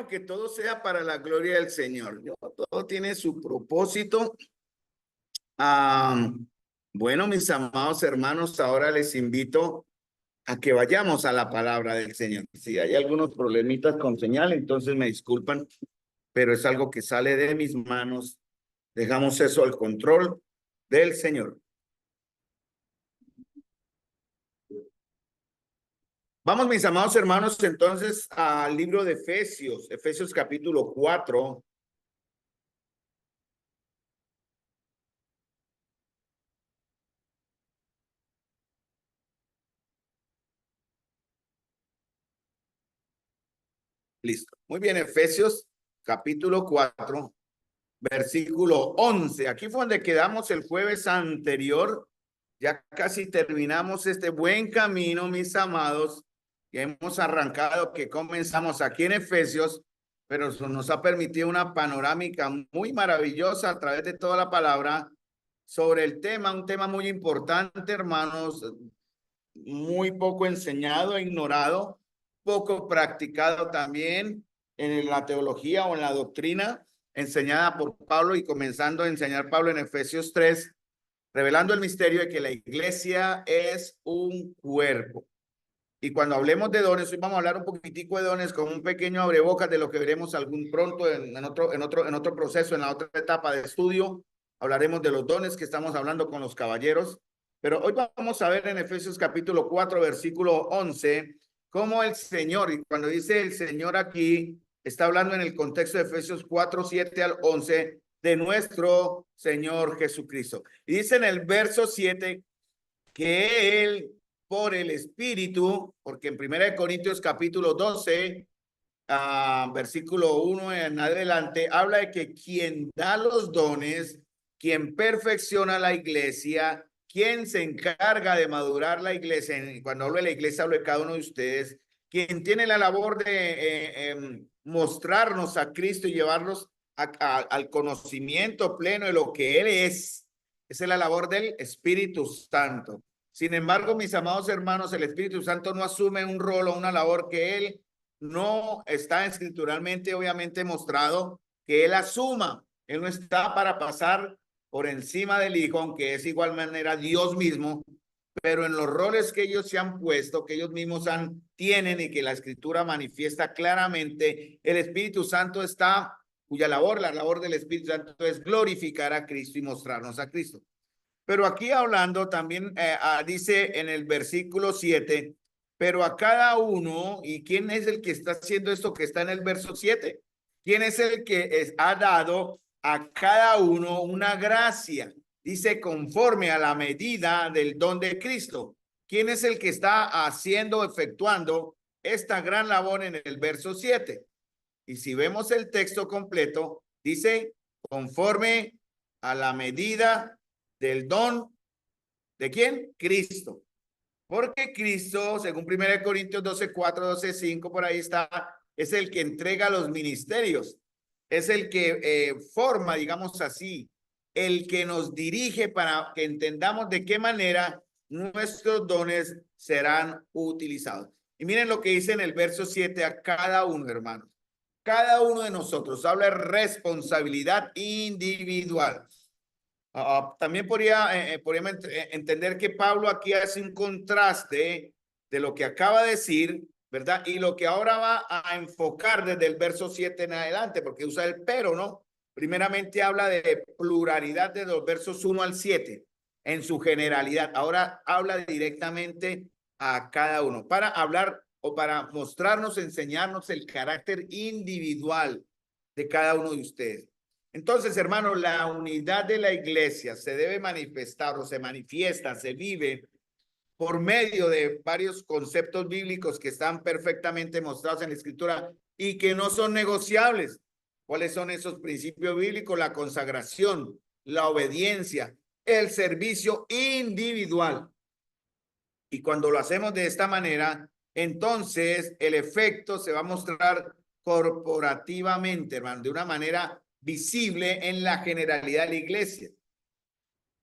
bueno que todo sea para la gloria del Señor. Todo tiene su propósito. Bueno, mis amados hermanos, ahora les invito a que vayamos a la palabra del Señor. Si hay algunos problemitas con señal, entonces me disculpan, pero es algo que sale de mis manos. Dejamos eso al control del Señor. Vamos, mis amados hermanos, entonces al libro de Efesios, Efesios capítulo 4. Listo. Muy bien, Efesios capítulo 4, versículo 11. Aquí fue donde quedamos el jueves anterior. Ya casi terminamos este buen camino, mis amados, que hemos arrancado, que comenzamos aquí en Efesios, pero eso nos ha permitido una panorámica muy maravillosa a través de toda la palabra sobre el tema, un tema muy importante, hermanos, muy poco enseñado e ignorado, poco practicado también en la teología o en la doctrina enseñada por Pablo y comenzando a enseñar Pablo en Efesios 3, revelando el misterio de que la iglesia es un cuerpo. Y cuando hablemos de dones, hoy vamos a hablar un poquitico de dones con un pequeño abrebocas de lo que veremos algún pronto en otro proceso, en la otra etapa de estudio. Hablaremos de los dones que estamos hablando con los caballeros. Pero hoy vamos a ver en Efesios capítulo 4, versículo 11, cómo el Señor, y cuando dice el Señor aquí, está hablando en el contexto de Efesios 4, 7 al 11, de nuestro Señor Jesucristo. Y dice en el verso 7 que Él, por el Espíritu, porque en 1 Corintios capítulo 12, versículo 1 en adelante, habla de que quien da los dones, quien perfecciona la iglesia, quien se encarga de madurar la iglesia, cuando hablo de la iglesia hablo de cada uno de ustedes, quien tiene la labor de mostrarnos a Cristo y llevarnos al conocimiento pleno de lo que Él es. Esa es la labor del Espíritu Santo. Sin embargo, mis amados hermanos, el Espíritu Santo no asume un rol o una labor que Él no está escrituralmente, obviamente, mostrado que Él asuma. Él no está para pasar por encima del Hijo, aunque es igual manera Dios mismo, pero en los roles que ellos se han puesto, que ellos mismos tienen y que la Escritura manifiesta claramente, el Espíritu Santo está, cuya labor, la labor del Espíritu Santo es glorificar a Cristo y mostrarnos a Cristo. Pero aquí hablando también dice en el versículo 7, pero a cada uno, ¿y quién es el que está haciendo esto que está en el verso 7? ¿Quién es el que ha dado a cada uno una gracia? Dice conforme a la medida del don de Cristo. ¿Quién es el que está haciendo, efectuando esta gran labor en el verso 7? Y si vemos el texto completo, dice conforme a la medida del don ¿de quién? Cristo. Porque Cristo, según 1 Corintios 12, 4, 12, 5, por ahí está, es el que entrega los ministerios, es el que forma, digamos así, el que nos dirige para que entendamos de qué manera nuestros dones serán utilizados. Y miren lo que dice en el verso 7 a cada uno, hermanos. Cada uno de nosotros habla de responsabilidad individual. También podríamos entender que Pablo aquí hace un contraste de lo que acaba de decir, ¿verdad? Y lo que ahora va a enfocar desde el verso 7 en adelante, porque usa el pero, ¿no? Primeramente habla de pluralidad de los versos 1 al 7 en su generalidad. Ahora habla directamente a cada uno para hablar o para mostrarnos, enseñarnos el carácter individual de cada uno de ustedes. Entonces, hermano, la unidad de la iglesia se debe manifestar o se manifiesta, se vive por medio de varios conceptos bíblicos que están perfectamente mostrados en la Escritura y que no son negociables. ¿Cuáles son esos principios bíblicos? La consagración, la obediencia, el servicio individual. Y cuando lo hacemos de esta manera, entonces el efecto se va a mostrar corporativamente, hermano, de una manera visible en la generalidad de la iglesia.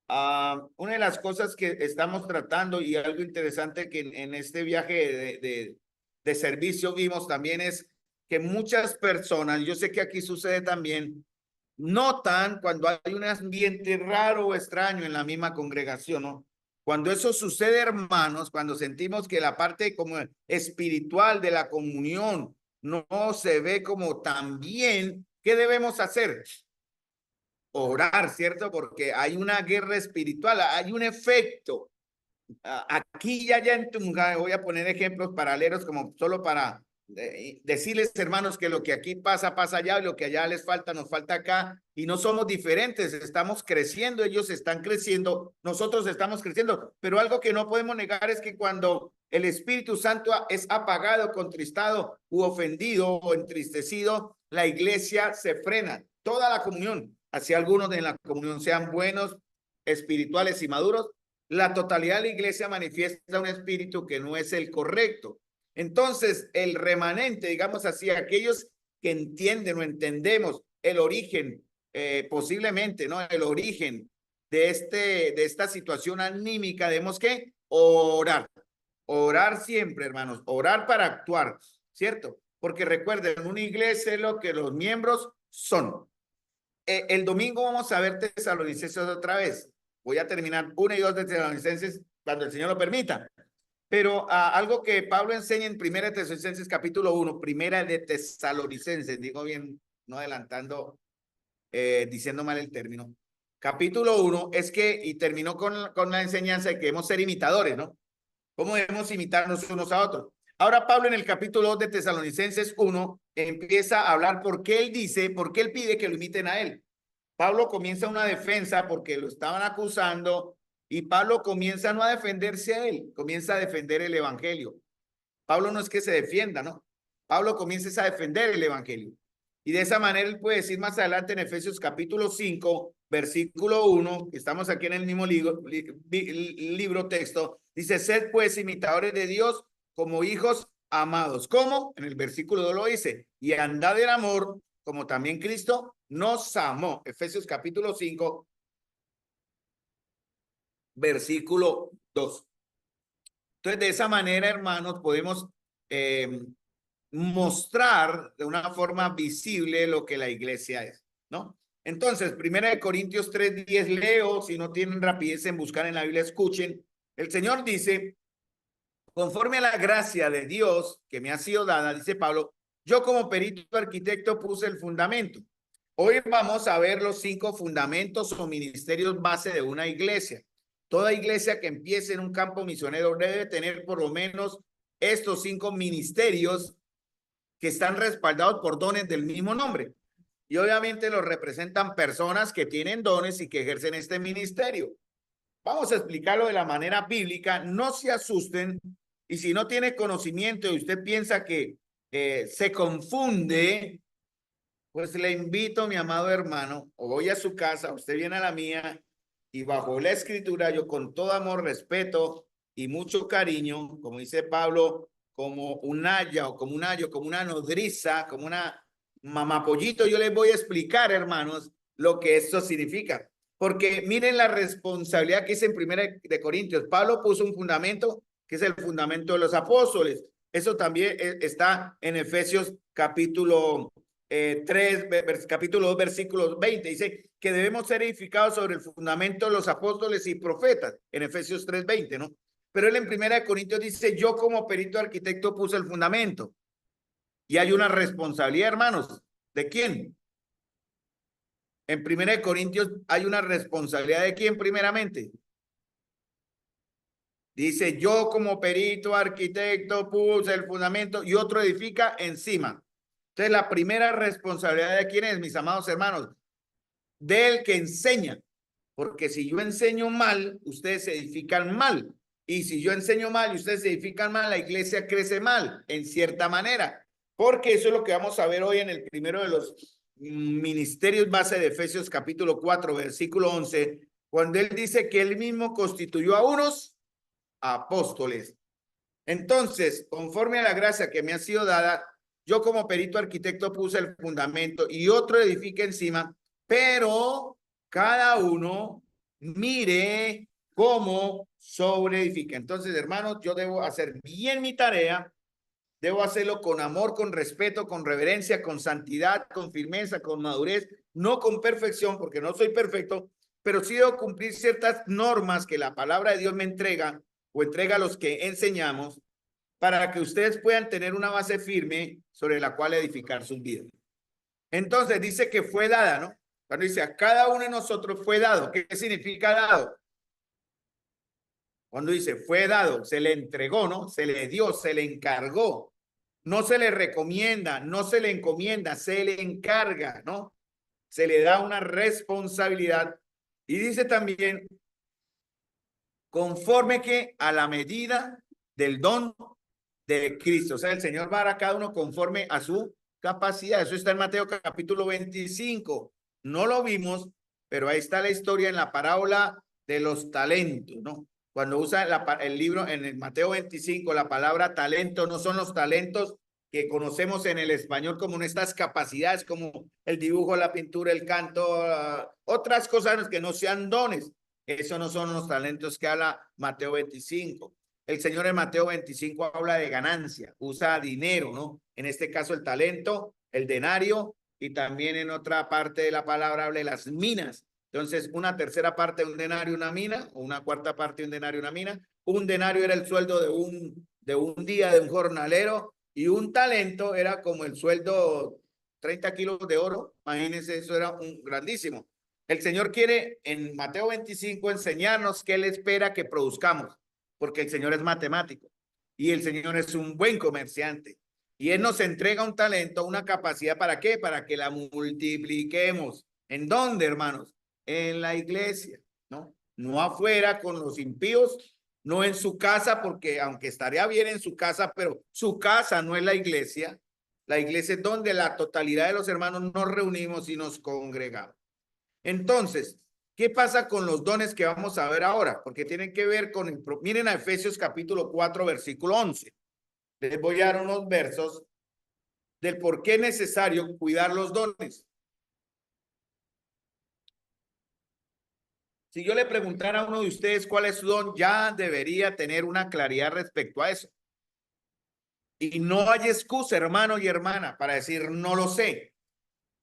Una de las cosas que estamos tratando y algo interesante que en este viaje de servicio vimos también es que muchas personas, yo sé que aquí sucede también, notan cuando hay un ambiente raro o extraño en la misma congregación, ¿no? Cuando eso sucede, hermanos, cuando sentimos que la parte como espiritual de la comunión no se ve como tan bien, ¿qué debemos hacer? Orar, ¿cierto? Porque hay una guerra espiritual, hay un efecto. Aquí ya en Tunja, voy a poner ejemplos paralelos como solo para decirles, hermanos, que lo que aquí pasa, pasa allá, y lo que allá les falta, nos falta acá, y no somos diferentes, estamos creciendo, ellos están creciendo, nosotros estamos creciendo, pero algo que no podemos negar es que cuando el Espíritu Santo es apagado, contristado u ofendido o entristecido, la iglesia se frena, toda la comunión, así algunos de la comunión sean buenos, espirituales y maduros, la totalidad de la iglesia manifiesta un espíritu que no es el correcto. Entonces, el remanente, digamos así, aquellos que entienden o entendemos el origen, posiblemente, ¿no? El origen de esta situación anímica, debemos que orar. Orar siempre, hermanos, orar para actuar, ¿cierto? Porque recuerden, una iglesia es lo que los miembros son. El domingo vamos a ver Tesalonicenses otra vez. Voy a terminar 1 y 2 de Tesalonicenses cuando el Señor lo permita. Pero algo que Pablo enseña en 1 Tesalonicenses capítulo 1, primera de Tesalonicenses, digo bien, no adelantando, diciendo mal el término. Capítulo 1 es que, y terminó con la enseñanza de que debemos ser imitadores, ¿no? ¿Cómo debemos imitarnos unos a otros? Ahora Pablo en el capítulo 2 de Tesalonicenses 1 empieza a hablar por qué él dice, por qué él pide que lo imiten a él. Pablo comienza una defensa porque lo estaban acusando y Pablo comienza no a defenderse a él, comienza a defender el evangelio. Pablo no es que se defienda, ¿no? Pablo comienza a defender el evangelio. Y de esa manera él puede decir más adelante en Efesios capítulo 5, versículo 1, estamos aquí en el mismo libro texto, dice, sed pues imitadores de Dios como hijos amados. ¿Cómo? En el versículo 2 lo dice, y andad en amor como también Cristo nos amó. Efesios capítulo 5, versículo 2. Entonces, de esa manera, hermanos, podemos mostrar de una forma visible lo que la iglesia es, ¿no? Entonces, 1 Corintios 3:10 leo, si no tienen rapidez en buscar en la Biblia, escuchen. El Señor dice, conforme a la gracia de Dios que me ha sido dada, dice Pablo, yo como perito arquitecto puse el fundamento. Hoy vamos a ver los 5 fundamentos o ministerios base de una iglesia. Toda iglesia que empiece en un campo misionero debe tener por lo menos estos 5 ministerios que están respaldados por dones del mismo nombre. Y obviamente los representan personas que tienen dones y que ejercen este ministerio. Vamos a explicarlo de la manera bíblica, no se asusten, y si no tiene conocimiento y usted piensa que se confunde, pues le invito, mi amado hermano, o voy a su casa, usted viene a la mía, y bajo la escritura, yo con todo amor, respeto y mucho cariño, como dice Pablo, como un haya o como un ayo, como una nodriza, como una mamapollito, yo les voy a explicar, hermanos, lo que esto significa. Porque miren la responsabilidad que es en 1 Corintios. Pablo puso un fundamento que es el fundamento de los apóstoles. Eso también está en Efesios capítulo 3, capítulo 2, versículos 20. Dice que debemos ser edificados sobre el fundamento de los apóstoles y profetas, en Efesios 3:20, ¿no? Pero él en 1 Corintios dice, yo como perito arquitecto puse el fundamento. Y hay una responsabilidad, hermanos. ¿De quién? En 1 Corintios hay una responsabilidad de quién primeramente. Dice, yo como perito arquitecto puse el fundamento y otro edifica encima. Entonces, la primera responsabilidad de quién es, mis amados hermanos, del que enseña. Porque si yo enseño mal, ustedes se edifican mal. Y si yo enseño mal y ustedes se edifican mal, la iglesia crece mal, en cierta manera. Porque eso es lo que vamos a ver hoy en el primero de los ministerios base de Efesios capítulo 4, versículo 11, cuando él dice que él mismo constituyó a unos apóstoles. Entonces, conforme a la gracia que me ha sido dada, yo como perito arquitecto puse el fundamento y otro edifica encima, pero cada uno mire cómo sobre edifica. Entonces, hermanos, yo debo hacer bien mi tarea Debo hacerlo con amor, con respeto, con reverencia, con santidad, con firmeza, con madurez, no con perfección, porque no soy perfecto, pero sí debo cumplir ciertas normas que la palabra de Dios me entrega o entrega a los que enseñamos para que ustedes puedan tener una base firme sobre la cual edificar sus vidas. Entonces dice que fue dada, ¿no? Cuando dice a cada uno de nosotros fue dado, ¿qué significa dado? Cuando dice fue dado, se le entregó, ¿no? Se le dio, se le encargó. No se le recomienda, no se le encomienda, se le encarga, ¿no? Se le da una responsabilidad. Y dice también, conforme que a la medida del don de Cristo. O sea, el Señor va a dar a cada uno conforme a su capacidad. Eso está en Mateo capítulo 25. No lo vimos, pero ahí está la historia en la parábola de los talentos, ¿no? Cuando usa el libro en el Mateo 25, la palabra talento no son los talentos que conocemos en el español como estas capacidades, como el dibujo, la pintura, el canto, otras cosas que no sean dones. Eso no son los talentos que habla Mateo 25. El Señor en Mateo 25 habla de ganancia, usa dinero, ¿no? En este caso el talento, el denario, y también en otra parte de la palabra habla de las minas. Entonces, una tercera parte de un denario, una mina, o una cuarta parte de un denario, una mina. Un denario era el sueldo de un día de un jornalero, y un talento era como el sueldo, 30 kilos de oro. Imagínense, eso era un grandísimo. El Señor quiere en Mateo 25 enseñarnos qué Él espera que produzcamos, porque el Señor es matemático y el Señor es un buen comerciante. Y Él nos entrega un talento, una capacidad, ¿para qué? Para que la multipliquemos. ¿En dónde, hermanos? En la iglesia, ¿no? No afuera con los impíos, no en su casa, porque aunque estaría bien en su casa, pero su casa no es la iglesia. La iglesia es donde la totalidad de los hermanos nos reunimos y nos congregamos. Entonces, ¿qué pasa con los dones que vamos a ver ahora? Porque tienen que ver con miren a Efesios capítulo 4, versículo 11. Les voy a dar unos versos del por qué es necesario cuidar los dones. Si yo le preguntara a uno de ustedes cuál es su don, ya debería tener una claridad respecto a eso. Y no hay excusa, hermano y hermana, para decir no lo sé.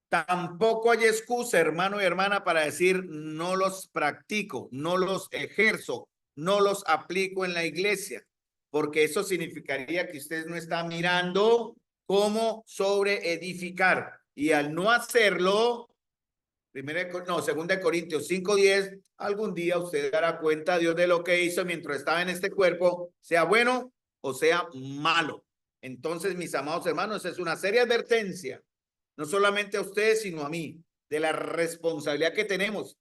Tampoco hay excusa, hermano y hermana, para decir no los practico, no los ejerzo, no los aplico en la iglesia, porque eso significaría que usted no está mirando cómo sobre edificar. Y al no hacerlo, segunda de Corintios 5:10, algún día usted dará cuenta, Dios, de lo que hizo mientras estaba en este cuerpo, sea bueno o sea malo. Entonces, mis amados hermanos, es una seria advertencia, no solamente a ustedes, sino a mí, de la responsabilidad que tenemos,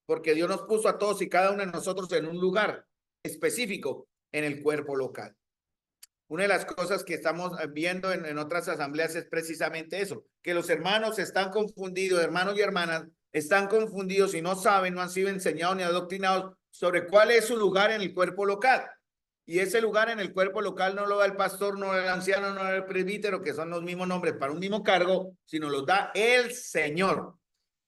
porque Dios nos puso a todos y cada uno de nosotros en un lugar específico en el cuerpo local. Una de las cosas que estamos viendo en otras asambleas es precisamente eso, que los hermanos están confundidos, hermanos y hermanas, están confundidos y no saben, no han sido enseñados ni adoctrinados sobre cuál es su lugar en el cuerpo local. Y ese lugar en el cuerpo local no lo da el pastor, no el anciano, no el presbítero, que son los mismos nombres para un mismo cargo, sino los da el Señor.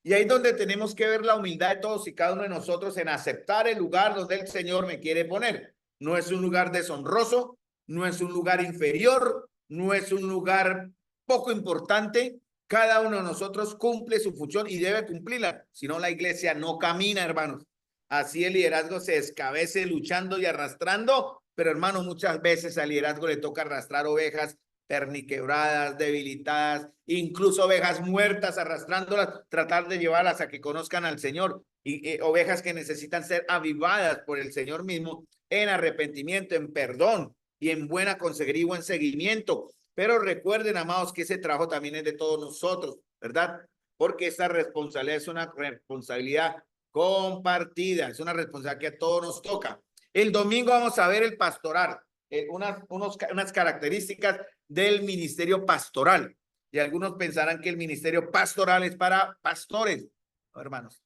Y ahí es donde tenemos que ver la humildad de todos y cada uno de nosotros en aceptar el lugar donde el Señor me quiere poner. No es un lugar deshonroso, no es un lugar inferior, no es un lugar poco importante. Cada uno de nosotros cumple su función y debe cumplirla. Si no, la iglesia no camina, hermanos. Así el liderazgo se descabece luchando y arrastrando, pero hermanos, muchas veces al liderazgo le toca arrastrar ovejas perniquebradas, debilitadas, incluso ovejas muertas, arrastrándolas, tratar de llevarlas a que conozcan al Señor, y ovejas que necesitan ser avivadas por el Señor mismo en arrepentimiento, en perdón y en buena consejería y buen seguimiento. Pero recuerden, amados, que ese trabajo también es de todos nosotros, ¿verdad? Porque esta responsabilidad es una responsabilidad compartida, es una responsabilidad que a todos nos toca. El domingo vamos a ver el pastoral, unas características del ministerio pastoral. Y algunos pensarán que el ministerio pastoral es para pastores. No, hermanos,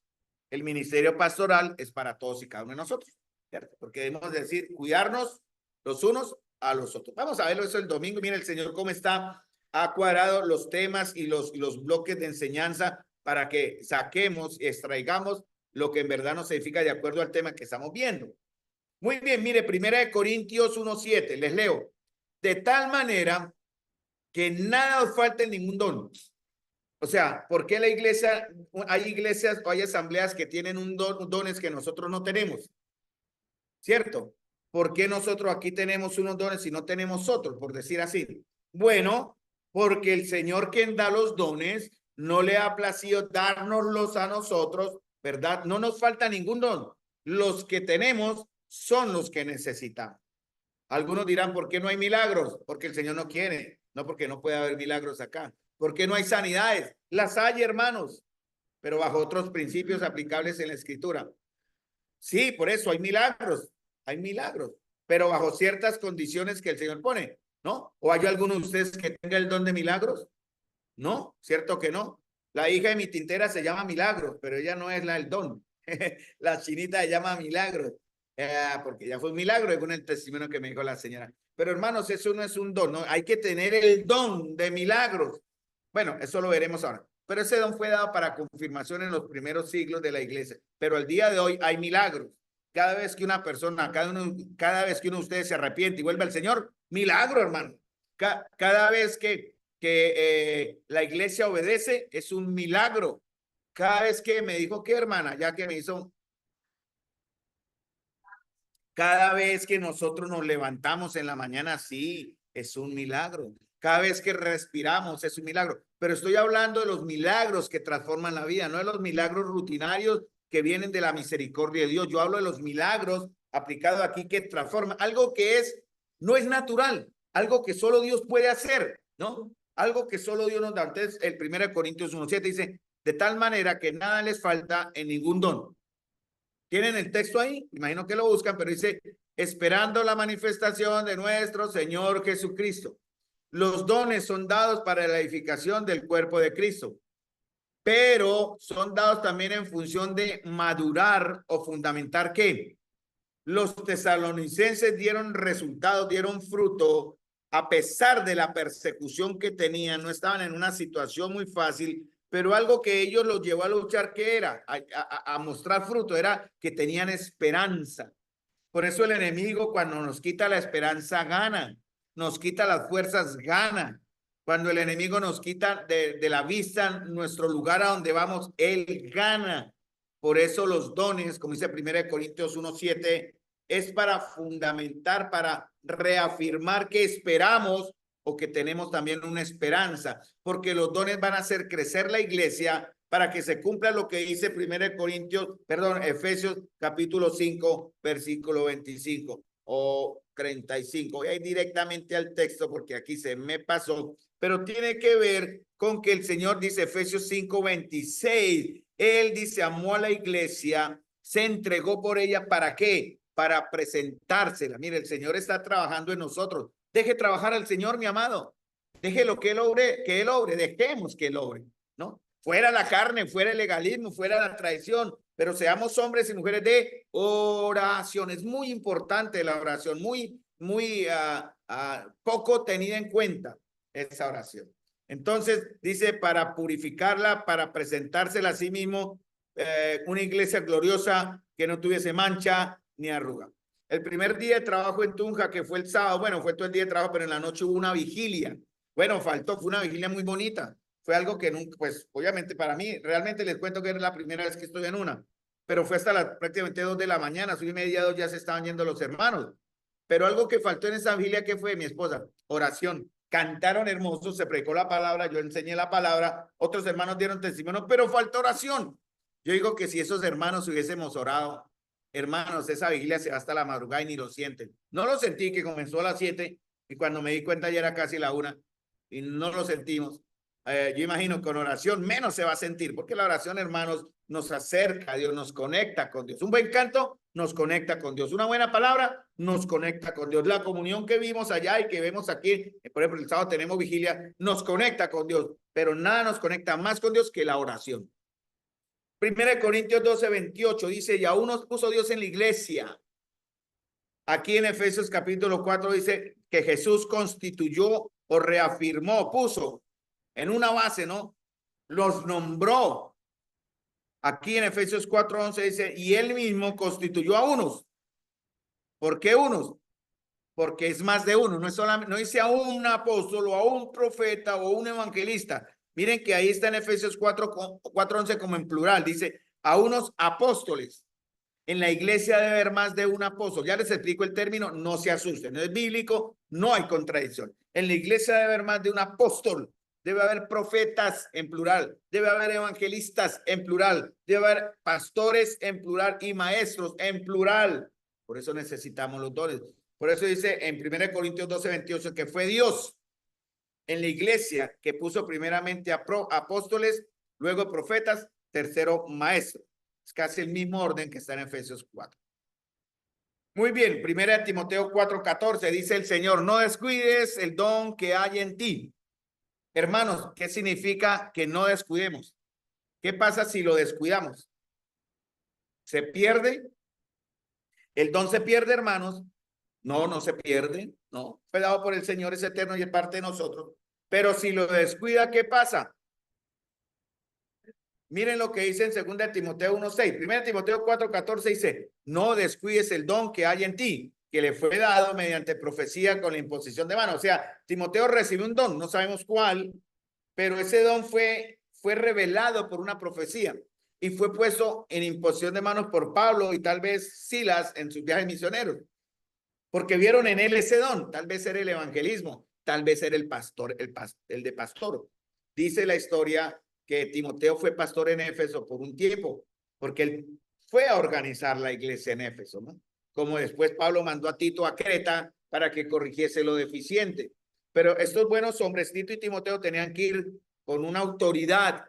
el ministerio pastoral es para todos y cada uno de nosotros, ¿cierto? Porque debemos decir, cuidarnos los unos a los otros. Vamos a verlo eso el domingo. Mira el Señor cómo ha cuadrado los temas y los bloques de enseñanza para que saquemos y extraigamos lo que en verdad nos edifica de acuerdo al tema que estamos viendo. Muy bien, mire, 1 Corintios 1:7, les leo. De tal manera que nada os falte ningún don. O sea, ¿por qué la iglesia, hay iglesias o hay asambleas que tienen dones que nosotros no tenemos? ¿Cierto? ¿Por qué nosotros aquí tenemos unos dones y no tenemos otros, por decir así? Bueno, porque el Señor quien da los dones no le ha placido dárnoslos a nosotros, ¿verdad? No nos falta ningún don. Los que tenemos son los que necesitamos. Algunos dirán, ¿por qué no hay milagros? Porque el Señor no quiere, no porque no puede haber milagros acá. ¿Por qué no hay sanidades? Las hay, hermanos, pero bajo otros principios aplicables en la Escritura. Sí, por eso hay milagros, pero bajo ciertas condiciones que el Señor pone, ¿no? ¿O hay alguno de ustedes que tenga el don de milagros? No, cierto que no. La hija de mi tintera se llama Milagros, pero ella no es la del don. La chinita se llama Milagros, porque ya fue un milagro, según el testimonio que me dijo la señora. Pero hermanos, eso no es un don, ¿no? Hay que tener el don de milagros. Bueno, eso lo veremos ahora. Pero ese don fue dado para confirmación en los primeros siglos de la iglesia. Pero el día de hoy hay milagros. Cada vez que una persona, cada vez que uno de ustedes se arrepiente y vuelve al Señor, milagro, hermano. Cada vez que la iglesia obedece, es un milagro. Cada vez que me dijo que, hermana, ya que me hizo, cada vez que nosotros nos levantamos en la mañana, sí, es un milagro. Cada vez que respiramos es un milagro. Pero estoy hablando de los milagros que transforman la vida, no de los milagros rutinarios que vienen de la misericordia de Dios. Yo hablo de los milagros aplicados aquí que transforman algo que no es natural, algo que solo Dios puede hacer, ¿no? Algo que solo Dios nos da. Entonces, el 1 Corintios 1:7 dice, de tal manera que nada les falta en ningún don. ¿Tienen el texto ahí? Imagino que lo buscan, pero dice, esperando la manifestación de nuestro Señor Jesucristo. Los dones son dados para la edificación del cuerpo de Cristo, pero son dados también en función de madurar o fundamentar ¿qué? Los tesalonicenses dieron resultados, dieron fruto, a pesar de la persecución que tenían, no estaban en una situación muy fácil, pero algo que ellos los llevó a luchar, ¿qué era? A mostrar fruto, era que tenían esperanza. Por eso el enemigo, cuando nos quita la esperanza, gana, nos quita las fuerzas, gana. Cuando el enemigo nos quita de la vista nuestro lugar a donde vamos, él gana. Por eso los dones, como dice 1 Corintios 1:7, es para fundamentar, para reafirmar que esperamos o que tenemos también una esperanza, porque los dones van a hacer crecer la iglesia para que se cumpla lo que dice Efesios capítulo 5, versículo 25 o 35. Voy a ir directamente al texto porque aquí se me pasó, pero tiene que ver con que el Señor dice Efesios 5, 26. Él dice, amó a la iglesia, se entregó por ella, ¿para qué? Para presentársela. Mire, el Señor está trabajando en nosotros. Deje trabajar al Señor, mi amado. Deje lo que Él obre, dejemos que Él obre, ¿no? Fuera la carne, fuera el legalismo, fuera la traición, pero seamos hombres y mujeres de oración. Es muy importante la oración, muy poco tenida en cuenta esa oración. Entonces, dice, para purificarla, para presentársela a sí mismo, una iglesia gloriosa que no tuviese mancha ni arruga. El primer día de trabajo en Tunja, que fue el sábado, bueno, fue todo el día de trabajo, pero en la noche hubo una vigilia. Bueno, fue una vigilia muy bonita. Fue algo que nunca, pues, obviamente para mí, realmente les cuento que era la primera vez que estoy en una, pero fue hasta prácticamente 2 de la mañana, 1:30, 2 ya se estaban yendo los hermanos. Pero algo que faltó en esa vigilia, ¿qué fue? Mi esposa, oración. Cantaron hermosos, se predicó la palabra, yo enseñé la palabra, otros hermanos dieron testimonio, pero faltó oración. Yo digo que si esos hermanos hubiésemos orado, hermanos, esa vigilia se va hasta la madrugada y ni lo sienten. No lo sentí, que comenzó a las 7 y cuando me di cuenta ya era casi la 1 y no lo sentimos. Yo imagino que con oración menos se va a sentir, porque la oración, hermanos, nos acerca a Dios, nos conecta con Dios. Un buen canto nos conecta con Dios. Una buena palabra nos conecta con Dios. La comunión que vimos allá y que vemos aquí, por ejemplo, el sábado tenemos vigilia, nos conecta con Dios, pero nada nos conecta más con Dios que la oración. 1 Corintios 12, 28 dice, y aún nos puso Dios en la iglesia. Aquí en Efesios capítulo 4 dice que Jesús constituyó o reafirmó, puso en una base, ¿no? Los nombró. Aquí en Efesios 4:11 dice, y él mismo constituyó a unos. ¿Por qué unos? porque es más de uno, no es solamente, no dice a un apóstol o a un profeta o un evangelista. Miren que ahí está en Efesios 4:11 como en plural, dice a unos apóstoles. En la iglesia debe haber más de un apóstol. Ya les explico el término, no se asusten, no es bíblico, no hay contradicción. En la iglesia debe haber más de un apóstol, debe haber profetas en plural, debe haber evangelistas en plural, debe haber pastores en plural y maestros en plural. Por eso necesitamos los dones. Por eso dice en 1 Corintios 12:28 que fue Dios en la iglesia que puso primeramente a apóstoles, luego profetas, tercero maestros. Es casi el mismo orden que está en Efesios 4. Muy bien, 1 Timoteo 4:14 dice el Señor, no descuides el don que hay en ti. Hermanos, ¿qué significa que no descuidemos? ¿Qué pasa si lo descuidamos? ¿Se pierde? ¿El don se pierde, hermanos? No, no se pierde, no. Fue dado por el Señor, es eterno y es parte de nosotros. Pero si lo descuida, ¿qué pasa? Miren lo que dice en 2 Timoteo 1:6. 1 Timoteo 4:14 dice, no descuides el don que hay en ti, que le fue dado mediante profecía con la imposición de mano. O sea, Timoteo recibió un don, no sabemos cuál, pero ese don fue revelado por una profecía y fue puesto en imposición de manos por Pablo y tal vez Silas en sus viajes misioneros, porque vieron en él ese don. Tal vez era el evangelismo, tal vez era el pastor, el de pastor. Dice la historia que Timoteo fue pastor en Éfeso por un tiempo, porque él fue a organizar la iglesia en Éfeso, ¿no? Como después Pablo mandó a Tito a Creta para que corrigiese lo deficiente. Pero estos buenos hombres, Tito y Timoteo, tenían que ir con una autoridad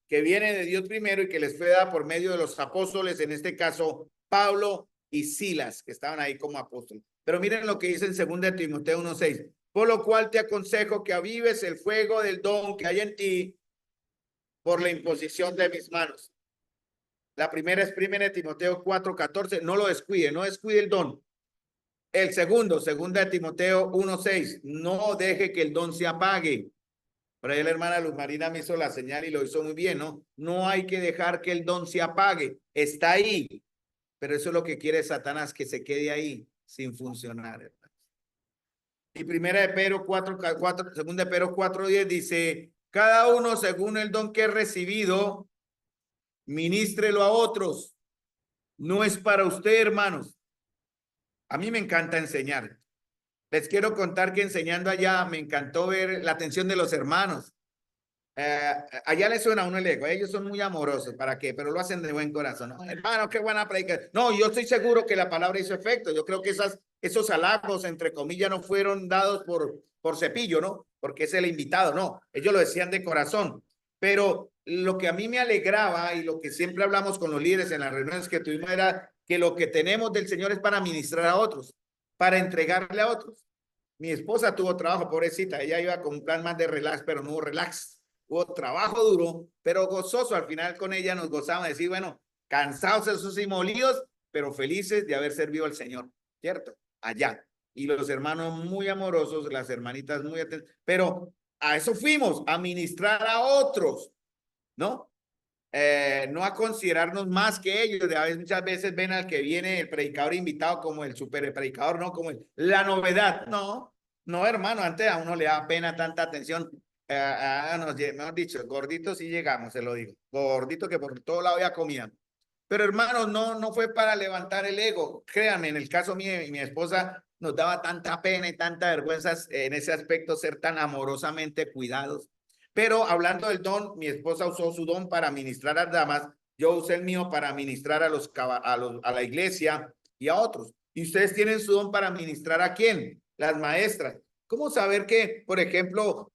que viene de Dios primero y que les fue dada por medio de los apóstoles, en este caso Pablo y Silas, que estaban ahí como apóstoles. Pero miren lo que dice en 2 Timoteo 1:6. Por lo cual te aconsejo que avives el fuego del don que hay en ti por la imposición de mis manos. La primera es 1 Timoteo 4:14. No lo descuide, no descuide el don. El segundo, 2 Timoteo 1:6. No deje que el don se apague. Por ahí la hermana Luz Marina me hizo la señal y lo hizo muy bien, ¿no? No hay que dejar que el don se apague. Está ahí. Pero eso es lo que quiere Satanás, que se quede ahí sin funcionar, hermano. Y segunda de Pedro 4:10 dice, cada uno según el don que ha recibido, ministrelo a otros. No es para usted, hermanos. A mí me encanta enseñar. Les quiero contar que enseñando allá me encantó ver la atención de los hermanos. Allá les suena a uno el ego, ellos son muy amorosos, ¿para qué? Pero lo hacen de buen corazón, ¿no? Hermano, qué buena predica. No, yo estoy seguro que la palabra hizo efecto. Yo creo que esos halagos, entre comillas, no fueron dados por cepillo, ¿no? Porque es el invitado, no. Ellos lo decían de corazón. Pero lo que a mí me alegraba y lo que siempre hablamos con los líderes en las reuniones que tuvimos era que lo que tenemos del Señor es para ministrar a otros, para entregarle a otros. Mi esposa tuvo trabajo, pobrecita, ella iba con un plan más de relax, pero no hubo relax. Hubo trabajo duro, pero gozoso. Al final con ella nos gozamos de decir, bueno, cansados esos y molidos, pero felices de haber servido al Señor, ¿cierto? Allá. Y los hermanos muy amorosos, las hermanitas muy atentas, pero a eso fuimos, a ministrar a otros, ¿no? No a considerarnos más que ellos. Muchas veces ven al que viene el predicador invitado como el super predicador, no como la novedad. No, no, hermano, antes a uno le da pena tanta atención. Mejor dicho, gordito sí llegamos, se lo digo. Gordito que por todo lado ya comían. Pero hermanos, no fue para levantar el ego. Créanme, en el caso mío y mi esposa nos daba tanta pena y tanta vergüenza en ese aspecto ser tan amorosamente cuidados. Pero hablando del don, mi esposa usó su don para ministrar a damas, yo usé el mío para ministrar a la iglesia y a otros. ¿Y ustedes tienen su don para ministrar a quién? Las maestras. ¿Cómo saber que, por ejemplo,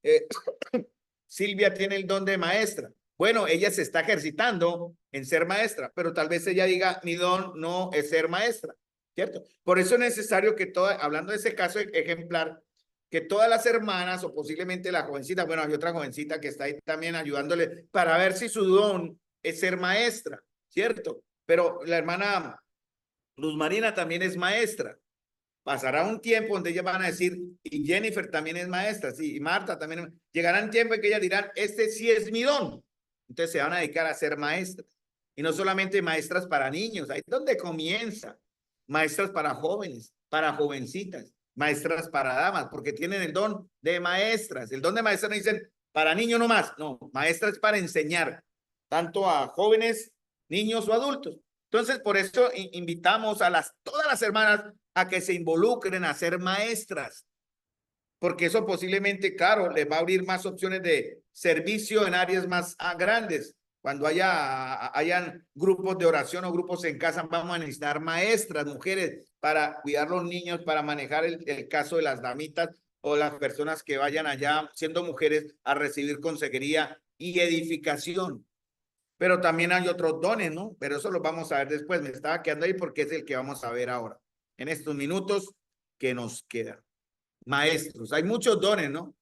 Silvia tiene el don de maestra? Bueno, ella se está ejercitando en ser maestra, pero tal vez ella diga, mi don no es ser maestra, ¿cierto? Por eso es necesario que hablando de ese caso ejemplar, que todas las hermanas o posiblemente la jovencita, bueno, hay otra jovencita que está ahí también ayudándole para ver si su don es ser maestra, ¿cierto? Pero la hermana Luz Marina también es maestra. Pasará un tiempo donde ellas van a decir, y Jennifer también es maestra, sí, y Marta también. Llegará un tiempo en que ellas dirán, este sí es mi don. Entonces se van a dedicar a ser maestras. Y no solamente maestras para niños, ahí es donde comienza. Maestras para jóvenes, para jovencitas. maestras para damas, porque tienen el don de maestras. El don de maestras no dicen para niños nomás, no, maestras para enseñar, tanto a jóvenes, niños o adultos. Entonces, por eso invitamos a todas las hermanas a que se involucren a ser maestras, porque eso posiblemente, claro, les va a abrir más opciones de servicio en áreas más grandes. Cuando hayan grupos de oración o grupos en casa, vamos a necesitar maestras, mujeres, para cuidar los niños, para manejar el caso de las damitas o las personas que vayan allá, siendo mujeres, a recibir consejería y edificación. Pero también hay otros dones, ¿no? Pero eso lo vamos a ver después. Me estaba quedando ahí porque es el que vamos a ver ahora, en estos minutos que nos quedan. Maestros, hay muchos dones, ¿no?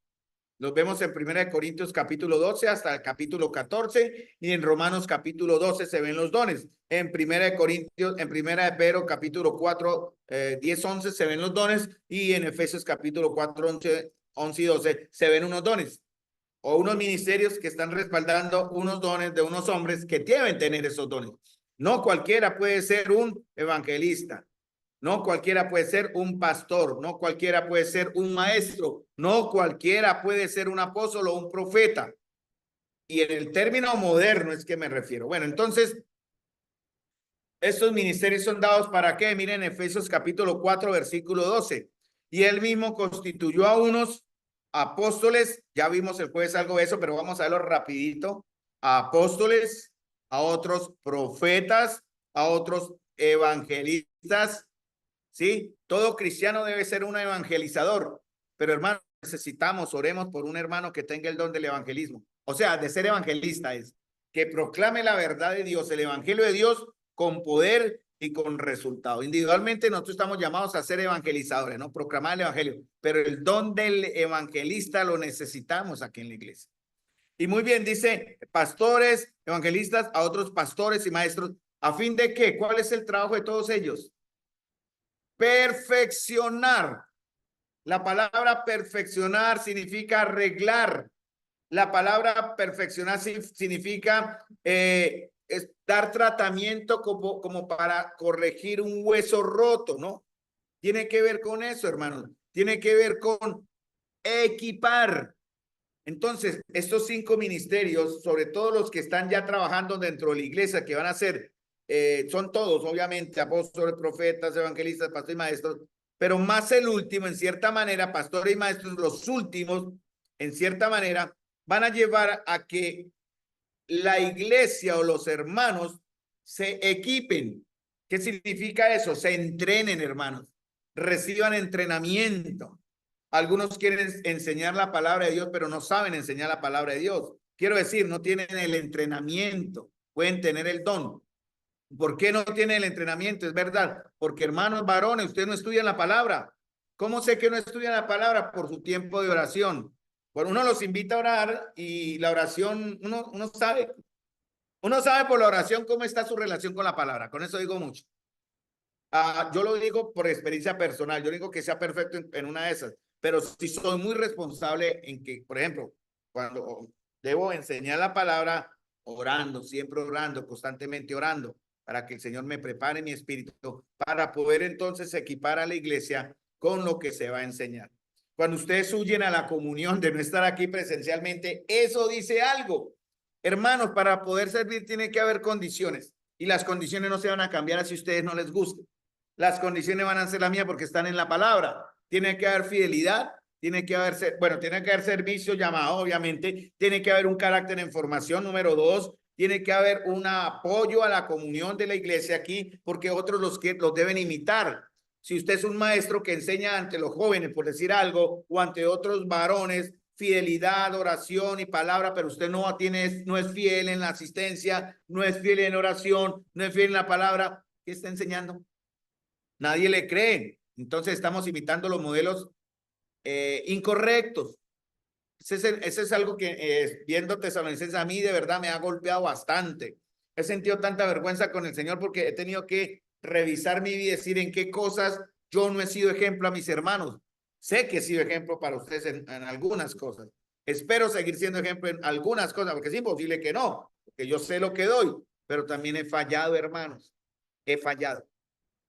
Los vemos en 1 Corintios capítulo 12 hasta el capítulo 14 y en Romanos capítulo 12 se ven los dones. En 1 Corintios, en 1 Pedro capítulo 4, 10, 11 se ven los dones y en Efesios capítulo 4, 11 y 12 se ven unos dones o unos ministerios que están respaldando unos dones de unos hombres que deben tener esos dones. No cualquiera puede ser un evangelista. No cualquiera puede ser un pastor, no cualquiera puede ser un maestro, no cualquiera puede ser un apóstol o un profeta. Y en el término moderno es que me refiero. Bueno, entonces, estos ministerios son dados para qué? Miren Efesios capítulo 4, versículo 12. Y él mismo constituyó a unos apóstoles, ya vimos el jueves algo de eso, pero vamos a verlo rapidito. A apóstoles, a otros profetas, a otros evangelistas. ¿Sí? Todo cristiano debe ser un evangelizador, pero hermano, oremos por un hermano que tenga el don del evangelismo. O sea, de ser evangelista es que proclame la verdad de Dios, el evangelio de Dios con poder y con resultado. Individualmente nosotros estamos llamados a ser evangelizadores, ¿no? Proclamar el evangelio, pero el don del evangelista lo necesitamos aquí en la iglesia. Y muy bien, dice pastores, evangelistas, a otros pastores y maestros, ¿a fin de qué? ¿Cuál es el trabajo de todos ellos? Perfeccionar. La palabra perfeccionar significa arreglar. La palabra perfeccionar significa dar tratamiento como para corregir un hueso roto, ¿no? Tiene que ver con eso, hermanos. Tiene que ver con equipar. Entonces, estos 5 ministerios, sobre todo los que están ya trabajando dentro de la iglesia, que van a ser son todos, obviamente, apóstoles, profetas, evangelistas, pastores y maestros, pero más el último, en cierta manera, pastores y maestros, los últimos, en cierta manera, van a llevar a que la iglesia o los hermanos se equipen. ¿Qué significa eso? Se entrenen, hermanos, reciban entrenamiento. Algunos quieren enseñar la palabra de Dios, pero no saben enseñar la palabra de Dios. Quiero decir, no tienen el entrenamiento, pueden tener el don. ¿Por qué no tiene el entrenamiento? Es verdad, porque hermanos varones, usted no estudia la palabra. ¿Cómo sé que no estudia la palabra? Por su tiempo de oración. Bueno, uno los invita a orar y la oración, uno sabe por la oración cómo está su relación con la palabra. Con eso digo mucho. Yo lo digo por experiencia personal. Yo digo que sea perfecto en una de esas, pero sí soy muy responsable en que, por ejemplo, cuando debo enseñar la palabra, orando, siempre orando, constantemente orando, para que el Señor me prepare mi espíritu para poder entonces equipar a la iglesia con lo que se va a enseñar. Cuando ustedes huyen a la comunión de no estar aquí presencialmente, eso dice algo. Hermanos, para poder servir tiene que haber condiciones y las condiciones no se van a cambiar así a ustedes no les guste. Las condiciones van a ser las mías porque están en la palabra. Tiene que haber fidelidad, tiene que haber, tiene que haber servicio llamado, obviamente, tiene que haber un carácter en formación, número 2, tiene que haber un apoyo a la comunión de la iglesia aquí, porque otros los deben imitar. Si usted es un maestro que enseña ante los jóvenes, por decir algo, o ante otros varones, fidelidad, oración y palabra, pero usted no es fiel en la asistencia, no es fiel en oración, no es fiel en la palabra, ¿qué está enseñando? Nadie le cree. Entonces estamos imitando los modelos incorrectos. Ese es algo que viendo Tesalonicenses a mí de verdad me ha golpeado bastante. He sentido tanta vergüenza con el Señor porque he tenido que revisar mi vida y decir en qué cosas yo no he sido ejemplo a mis hermanos. Sé que he sido ejemplo para ustedes en algunas cosas. Espero seguir siendo ejemplo en algunas cosas, porque es imposible que no, porque yo sé lo que doy, pero también he fallado, hermanos. He fallado.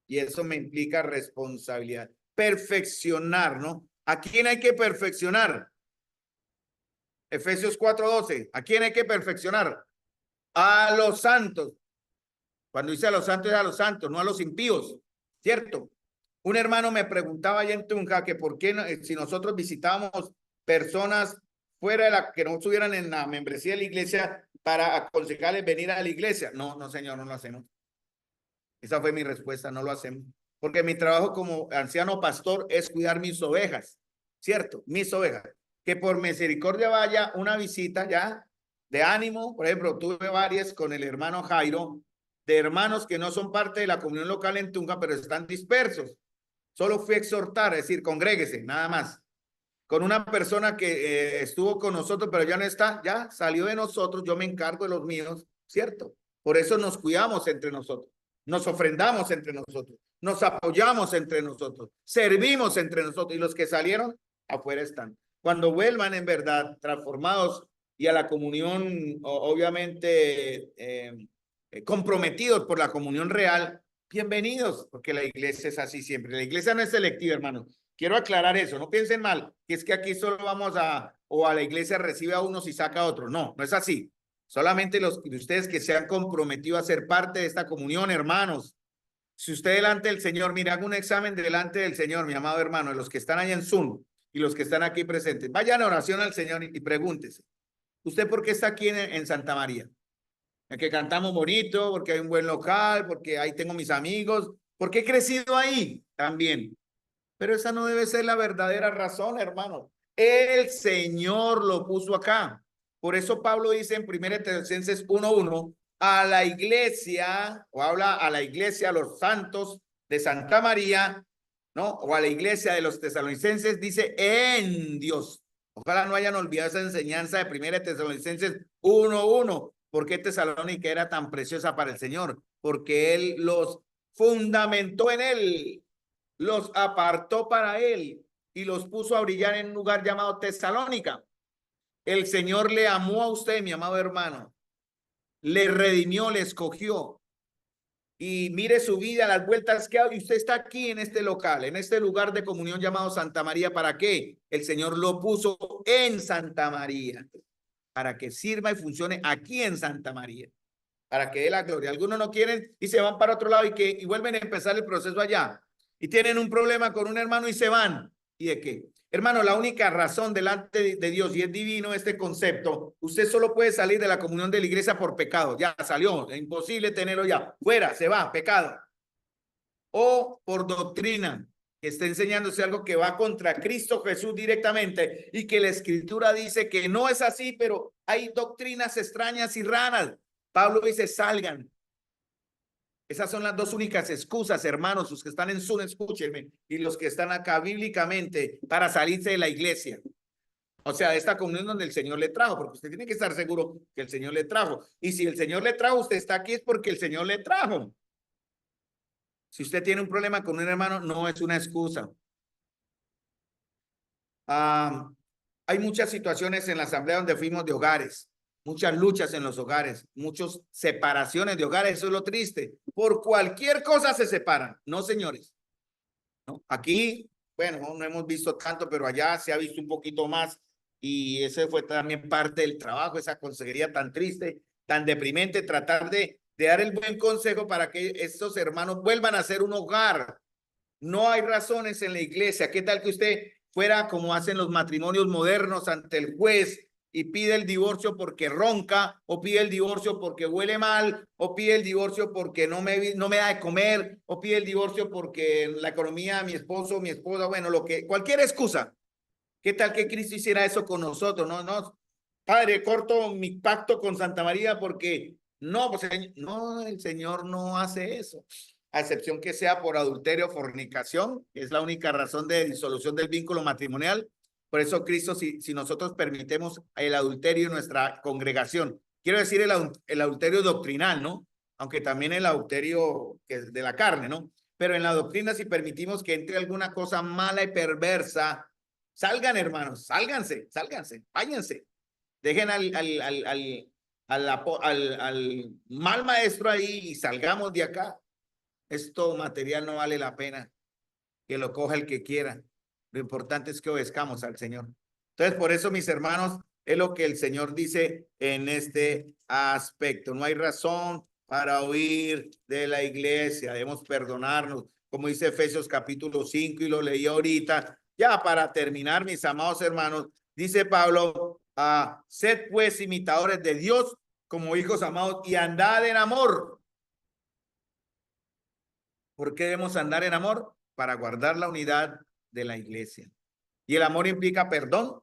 Y eso me implica responsabilidad. perfeccionar, ¿no? ¿A quién hay que perfeccionar? Efesios 4:12. ¿A quién hay que perfeccionar? A los santos. Cuando dice a los santos, es a los santos, no a los impíos, ¿cierto? Un hermano me preguntaba allá en Tunja que por qué si nosotros visitábamos personas fuera de la que no estuvieran en la membresía de la iglesia para aconsejarles venir a la iglesia. No, no, señor, no lo hacemos. Esa fue mi respuesta, no lo hacemos. Porque mi trabajo como anciano pastor es cuidar mis ovejas, ¿cierto? Mis ovejas. Que por misericordia vaya una visita ya de ánimo. Por ejemplo, tuve varias con el hermano Jairo, de hermanos que no son parte de la comunión local en Tunja, pero están dispersos. Solo fui a exhortar, es decir, congréguese, nada más. Con una persona que estuvo con nosotros, pero ya no está, ya salió de nosotros, yo me encargo de los míos, ¿cierto? Por eso nos cuidamos entre nosotros, nos ofrendamos entre nosotros, nos apoyamos entre nosotros, servimos entre nosotros, y los que salieron, afuera están. Cuando vuelvan en verdad, transformados y a la comunión, obviamente, comprometidos por la comunión real, bienvenidos, porque la iglesia es así siempre. La iglesia no es selectiva, hermano. Quiero aclarar eso, no piensen mal, que es que aquí solo vamos o a la iglesia recibe a unos y saca a otros. No, no es así. Solamente los de ustedes que se han comprometido a ser parte de esta comunión, hermanos. Si usted delante del Señor, mira, haga un examen delante del Señor, mi amado hermano, de los que están allá en Zoom y los que están aquí presentes. Vayan a oración al Señor y pregúntese, ¿usted por qué está aquí en Santa María? ¿Es que cantamos bonito, porque hay un buen local, porque ahí tengo mis amigos? ¿Por qué he crecido ahí también? Pero esa no debe ser la verdadera razón, hermano. El Señor lo puso acá. Por eso Pablo dice en 1 Tesalonicenses 1:1, a la iglesia, o habla a la iglesia, a los santos de Santa María, ¿no? O a la iglesia de los tesalonicenses, dice en Dios. Ojalá no hayan olvidado esa enseñanza de 1 Tesalonicenses 1:1. ¿Por qué Tesalónica era tan preciosa para el Señor? Porque Él los fundamentó en Él, los apartó para Él y los puso a brillar en un lugar llamado Tesalónica. El Señor le amó a usted, mi amado hermano, le redimió, le escogió. Y mire su vida, las vueltas que ha dado. Y usted está aquí en este local, en este lugar de comunión llamado Santa María. ¿Para qué? El Señor lo puso en Santa María, para que sirva y funcione aquí en Santa María, para que dé la gloria. Algunos no quieren y se van para otro lado y vuelven a empezar el proceso allá. Y tienen un problema con un hermano y se van. ¿Y de qué? Hermano, la única razón delante de Dios, y es divino este concepto, usted solo puede salir de la comunión de la iglesia por pecado. Ya salió, es imposible tenerlo ya. Fuera, se va, pecado. O por doctrina, que está enseñándose algo que va contra Cristo Jesús directamente y que la Escritura dice que no es así, pero hay doctrinas extrañas y raras. Pablo dice, salgan. Esas son las dos únicas excusas, hermanos, los que están en Zoom, escúchenme, y los que están acá bíblicamente para salirse de la iglesia. O sea, de esta comunión donde el Señor le trajo, porque usted tiene que estar seguro que el Señor le trajo. Y si el Señor le trajo, usted está aquí es porque el Señor le trajo. Si usted tiene un problema con un hermano, no es una excusa. Hay muchas situaciones en la asamblea donde fuimos de hogares, muchas luchas en los hogares, muchas separaciones de hogares. Eso es lo triste. Por cualquier cosa se separan. No, señores. ¿No? Aquí, bueno, no hemos visto tanto, pero allá se ha visto un poquito más. Y ese fue también parte del trabajo, esa consejería tan triste, tan deprimente, tratar de dar el buen consejo para que estos hermanos vuelvan a ser un hogar. No hay razones en la iglesia. ¿Qué tal que usted fuera como hacen los matrimonios modernos ante el juez y pide el divorcio porque ronca, o pide el divorcio porque huele mal, o pide el divorcio porque no me da de comer, o pide el divorcio porque la economía, mi esposo, mi esposa, bueno, cualquier excusa? ¿Qué tal que Cristo hiciera eso con nosotros? No, no, Padre, corto mi pacto con Santa María porque no, pues, no, el Señor no hace eso, a excepción que sea por adulterio o fornicación, que es la única razón de disolución del vínculo matrimonial. Por eso Cristo, si nosotros permitemos el adulterio en nuestra congregación, quiero decir el adulterio doctrinal, ¿no? Aunque también el adulterio que es de la carne, ¿no? Pero en la doctrina, si permitimos que entre alguna cosa mala y perversa, salgan, hermanos, sálganse, váyanse. Dejen al mal maestro ahí y salgamos de acá. Esto material no vale la pena. que lo coja el que quiera. Lo importante es que obedezcamos al Señor. Entonces, por eso, mis hermanos, es lo que el Señor dice en este aspecto. No hay razón para huir de la iglesia. Debemos perdonarnos, como dice Efesios capítulo 5 y lo leí ahorita. Ya para terminar, mis amados hermanos, dice Pablo, sed pues imitadores de Dios como hijos amados y andad en amor. ¿Por qué debemos andar en amor? Para guardar la unidad de la iglesia. Y el amor implica perdón,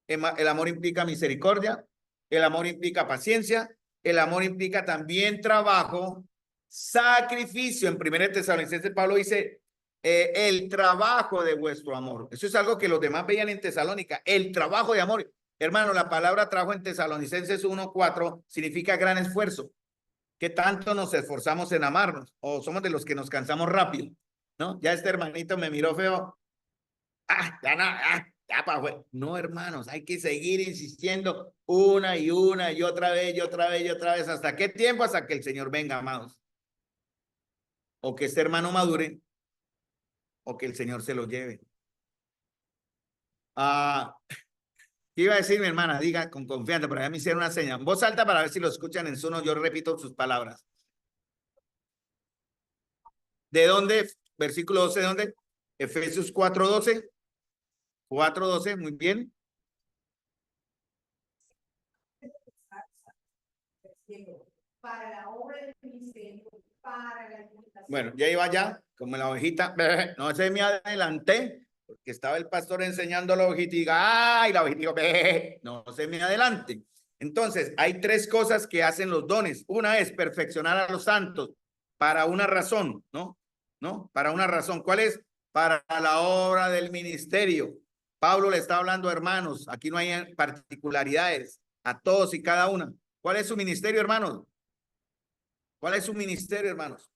el amor implica misericordia, el amor implica paciencia, el amor implica también trabajo, sacrificio. En 1 Tesalonicenses Pablo dice, el trabajo de vuestro amor. Eso es algo que los demás veían en Tesalónica, el trabajo de amor. Hermano, la palabra trabajo en Tesalonicenses 1:4 significa gran esfuerzo. ¿Qué tanto nos esforzamos en amarnos? ¿O somos de los que nos cansamos rápido? ¿No? Ya este hermanito me miró feo. Ya no, ya para. No, hermanos, hay que seguir insistiendo una y otra vez y otra vez y otra vez. ¿Hasta qué tiempo? Hasta que el Señor venga, amados. O que este hermano madure, o que el Señor se lo lleve. ¿Qué iba a decir mi hermana? Diga con confianza, pero ya me hicieron una señal. Voz alta para ver si lo escuchan en su no. Yo repito sus palabras. ¿De dónde? Versículo 12, ¿de dónde? Efesios 4:12. 4:12, muy bien. Para la obra del ministerio, para la edificación. Bueno, ya iba ya, como la ovejita, no se me adelanté, porque estaba el pastor enseñando a la ovejita y diga, ¡ay! La ovejita digo, no se me adelante. Entonces, hay tres cosas que hacen los dones. Una es perfeccionar a los santos para una razón, ¿no? Para una razón. ¿Cuál es? Para la obra del ministerio. Pablo le está hablando, hermanos, aquí no hay particularidades, a todos y cada una. ¿Cuál es su ministerio, hermanos? ¿Cuál es su ministerio, hermanos?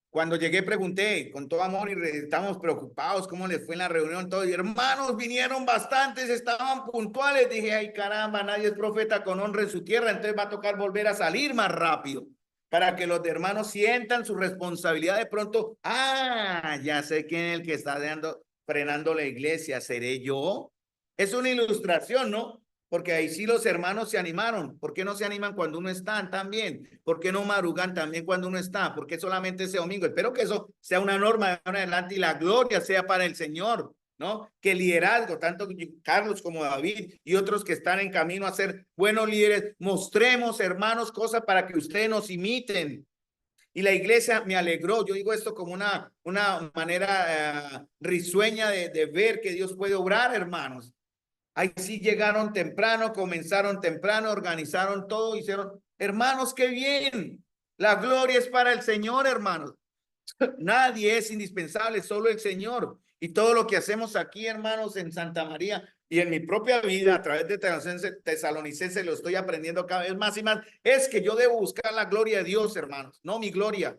Cuando llegué pregunté con todo amor y estamos preocupados cómo les fue en la reunión todo, y hermanos vinieron bastantes, estaban puntuales. Dije, ay caramba, nadie es profeta con honra en su tierra, entonces va a tocar volver a salir más rápido para que los hermanos sientan su responsabilidad. De pronto, ya sé quién es el que está frenando la iglesia, ¿seré yo? Es una ilustración, ¿no? Porque ahí sí los hermanos se animaron. ¿Por qué no se animan cuando uno está también? ¿Por qué no madrugan también cuando uno está? ¿Por qué solamente ese domingo? Espero que eso sea una norma de ahora en adelante y la gloria sea para el Señor, ¿no? Que el liderazgo, tanto Carlos como David y otros que están en camino a ser buenos líderes, mostremos, hermanos, cosas para que ustedes nos imiten. Y la iglesia me alegró. Yo digo esto como una manera risueña de ver que Dios puede obrar, hermanos. Ahí sí llegaron temprano, comenzaron temprano, organizaron todo, hicieron, hermanos, qué bien. La gloria es para el Señor, hermanos. Nadie es indispensable, solo el Señor. Y todo lo que hacemos aquí, hermanos, en Santa María y en mi propia vida a través de Tesalonicenses, lo estoy aprendiendo cada vez más y más, es que yo debo buscar la gloria de Dios, hermanos, no mi gloria.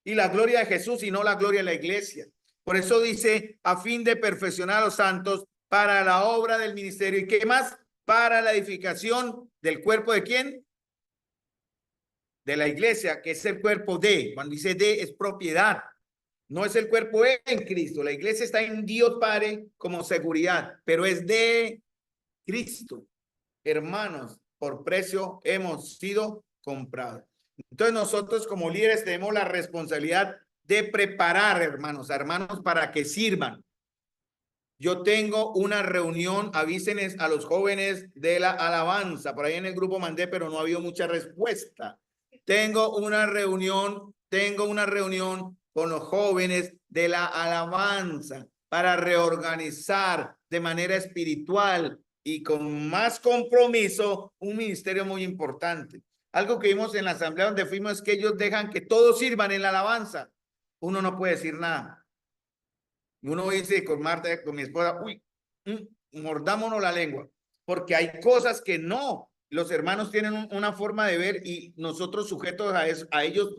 Y la gloria de Jesús y no la gloria de la iglesia. Por eso dice, a fin de perfeccionar a los santos para la obra del ministerio. ¿Y qué más? Para la edificación del cuerpo de ¿quién? De la iglesia, que es el cuerpo de. Cuando dice de, es propiedad. No es el cuerpo en Cristo. La iglesia está en Dios Padre como seguridad, pero es de Cristo. Hermanos, por precio hemos sido comprados. Entonces nosotros como líderes tenemos la responsabilidad de preparar, hermanos, para que sirvan. Yo tengo una reunión, avísenes a los jóvenes de la alabanza. Por ahí en el grupo mandé, pero no ha habido mucha respuesta. Tengo una reunión con los jóvenes de la alabanza para reorganizar de manera espiritual y con más compromiso un ministerio muy importante. Algo que vimos en la asamblea donde fuimos es que ellos dejan que todos sirvan en la alabanza. Uno no puede decir nada. Y uno dice con Marta, con mi esposa, uy, mordámonos la lengua, porque hay cosas que no. Los hermanos tienen una forma de ver y nosotros sujetos a eso, a ellos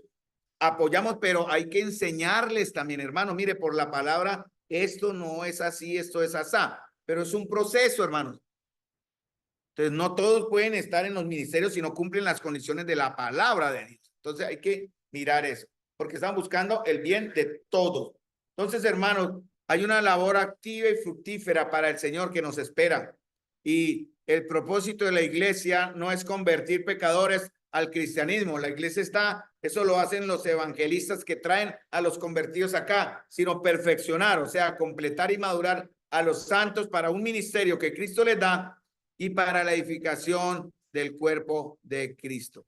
apoyamos, pero hay que enseñarles también, hermanos. Mire, por la palabra, esto no es así, esto es asá, pero es un proceso, hermanos. Entonces, no todos pueden estar en los ministerios si no cumplen las condiciones de la palabra de Dios. Entonces, hay que mirar eso. porque están buscando el bien de todos. Entonces, hermanos, hay una labor activa y fructífera para el Señor que nos espera. Y el propósito de la iglesia no es convertir pecadores al cristianismo. La iglesia está, eso lo hacen los evangelistas que traen a los convertidos acá, sino perfeccionar, o sea, completar y madurar a los santos para un ministerio que Cristo les da y para la edificación del cuerpo de Cristo.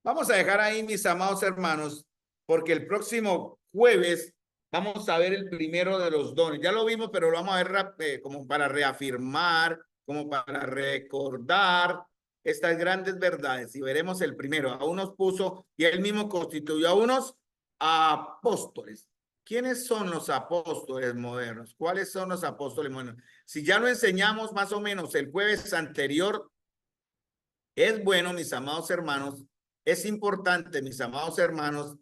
Vamos a dejar ahí, mis amados hermanos, porque el próximo jueves vamos a ver el primero de los dones. Ya lo vimos, pero lo vamos a ver como para reafirmar, como para recordar estas grandes verdades. Y veremos el primero. A unos puso y él mismo constituyó a unos apóstoles. ¿Quiénes son los apóstoles modernos? ¿Cuáles son los apóstoles modernos? Si ya lo enseñamos más o menos el jueves anterior, es bueno, mis amados hermanos, es importante, mis amados hermanos,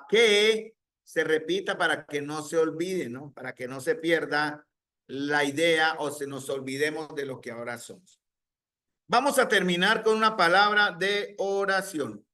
que se repita para que no se olvide, ¿no? Para que no se pierda la idea o se nos olvidemos de lo que ahora somos. Vamos a terminar con una palabra de oración.